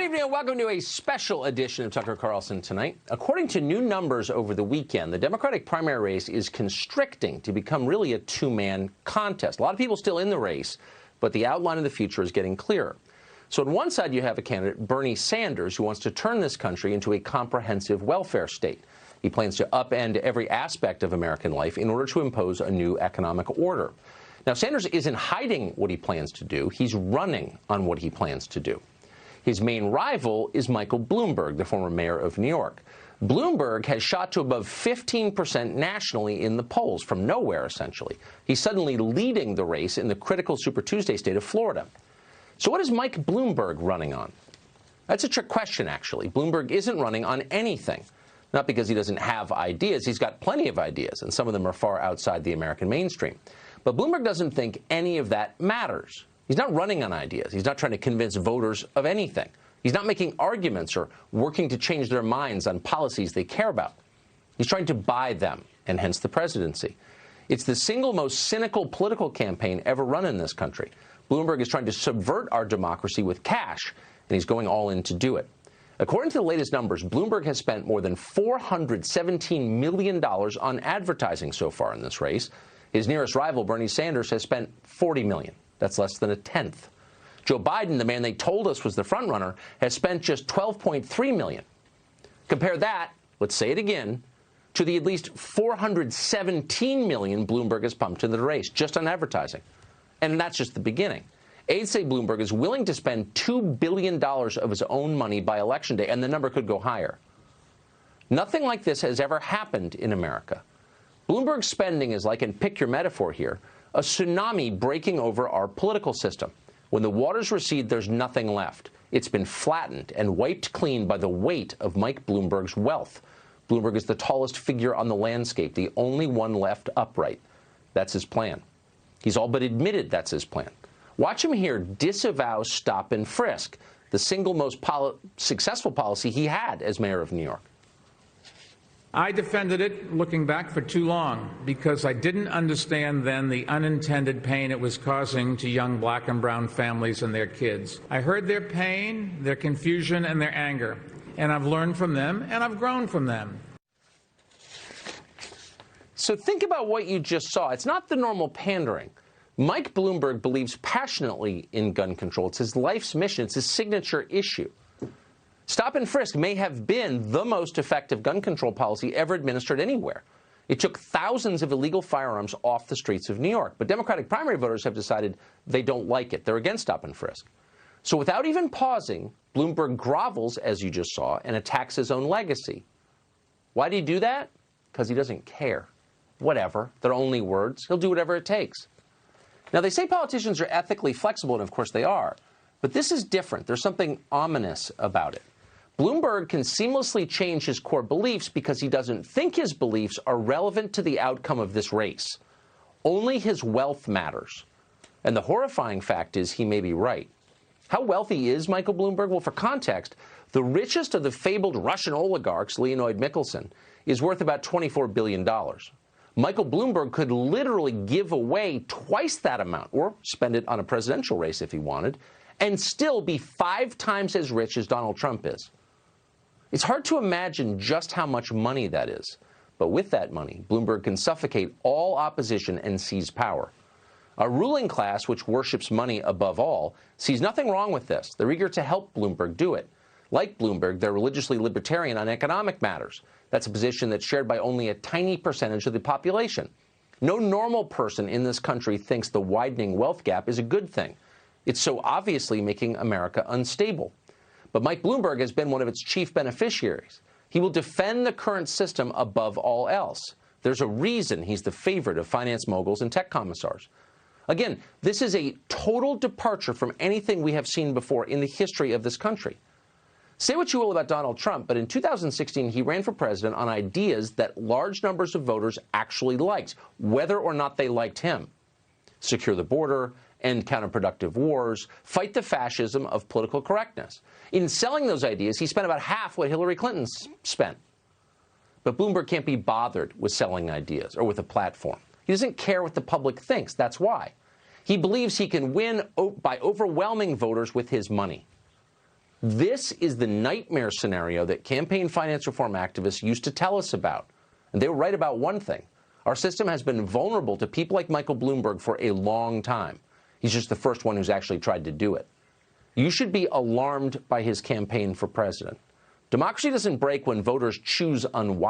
evening and welcome to a special edition of Tucker Carlson Tonight. According to new numbers over the weekend, the Democratic primary race is constricting to become really a two-man contest. A lot of people still in the race, but the outline of the future is getting clearer. So on one side, you have a candidate, Bernie Sanders, who wants to turn this country into a comprehensive welfare state. He plans to upend every aspect of American life in order to impose a new economic order. Now, Sanders isn't hiding what he plans to do. He's running on what he plans to do. His main rival is Michael Bloomberg, the former mayor of New York. Bloomberg has shot to above 15% nationally in the polls, from nowhere, essentially. He's suddenly leading the race in the critical Super Tuesday state of Florida. So what is Mike Bloomberg running on? That's a trick question, actually. Bloomberg isn't running on anything. Not because he doesn't have ideas. He's got plenty of ideas, and some of them are far outside the American mainstream. But Bloomberg doesn't think any of that matters. He's not running on ideas. He's not trying to convince voters of anything. He's not making arguments or working to change their minds on policies they care about. He's trying to buy them, and hence the presidency. It's the single most cynical political campaign ever run in this country. Bloomberg is trying to subvert our democracy with cash, and he's going all in to do it. According to the latest numbers, Bloomberg has spent more than $417 million on advertising so far in this race. His nearest rival, Bernie Sanders, has spent $40 million. That's less than a tenth. Joe Biden, the man they told us was the frontrunner, has spent just $12.3 million. Compare that, let's say it again, to the at least $417 million Bloomberg has pumped into the race, just on advertising. And that's just the beginning. Aides say Bloomberg is willing to spend $2 billion of his own money by Election Day, and the number could go higher. Nothing like this has ever happened in America. Bloomberg's spending is like, and pick your metaphor here, a tsunami breaking over our political system. When the waters recede, there's nothing left. It's been flattened and wiped clean by the weight of Mike Bloomberg's wealth. Bloomberg is the tallest figure on the landscape, the only one left upright. That's his plan. He's all but admitted that's his plan. Watch him here disavow stop and frisk, the single most successful policy he had as mayor of New York. I defended it, looking back, for too long because I didn't understand then the unintended pain it was causing to young black and brown families and their kids. I heard their pain, their confusion, and their anger, and I've learned from them, and I've grown from them. So think about what you just saw. It's not the normal pandering. Mike Bloomberg believes passionately in gun control. It's his life's mission. It's his signature issue. Stop and frisk may have been the most effective gun control policy ever administered anywhere. It took thousands of illegal firearms off the streets of New York. But Democratic primary voters have decided they don't like it. They're against stop and frisk. So without even pausing, Bloomberg grovels, as you just saw, and attacks his own legacy. Why did he do that? Because he doesn't care. Whatever. They're only words. He'll do whatever it takes. Now, they say politicians are ethically flexible, and of course they are. But this is different. There's something ominous about it. Bloomberg can seamlessly change his core beliefs because he doesn't think his beliefs are relevant to the outcome of this race. Only his wealth matters. And the horrifying fact is he may be right. How wealthy is Michael Bloomberg? Well, for context, the richest of the fabled Russian oligarchs, Leonid Mikhelson, is worth about $24 billion. Michael Bloomberg could literally give away twice that amount, or spend it on a presidential race if he wanted, and still be 5 times as rich as Donald Trump is. It's hard to imagine just how much money that is. But with that money, Bloomberg can suffocate all opposition and seize power. A ruling class which worships money above all sees nothing wrong with this. They're eager to help Bloomberg do it. Like Bloomberg, they're religiously libertarian on economic matters. That's a position that's shared by only a tiny percentage of the population. No normal person in this country thinks the widening wealth gap is a good thing. It's so obviously making America unstable. But Mike Bloomberg has been one of its chief beneficiaries. He will defend the current system above all else. There's a reason he's the favorite of finance moguls and tech commissars. Again, this is a total departure from anything we have seen before in the history of this country. Say what you will about Donald Trump, but in 2016, he ran for president on ideas that large numbers of voters actually liked, whether or not they liked him. Secure the border, end counterproductive wars, fight the fascism of political correctness. In selling those ideas, he spent about half what Hillary Clinton spent. But Bloomberg can't be bothered with selling ideas or with a platform. He doesn't care what the public thinks. That's why. He believes he can win by overwhelming voters with his money. This is the nightmare scenario that campaign finance reform activists used to tell us about. And they were right about one thing. Our system has been vulnerable to people like Michael Bloomberg for a long time. He's just the first one who's actually tried to do it. You should be alarmed by his campaign for president. Democracy doesn't break when voters choose unwisely.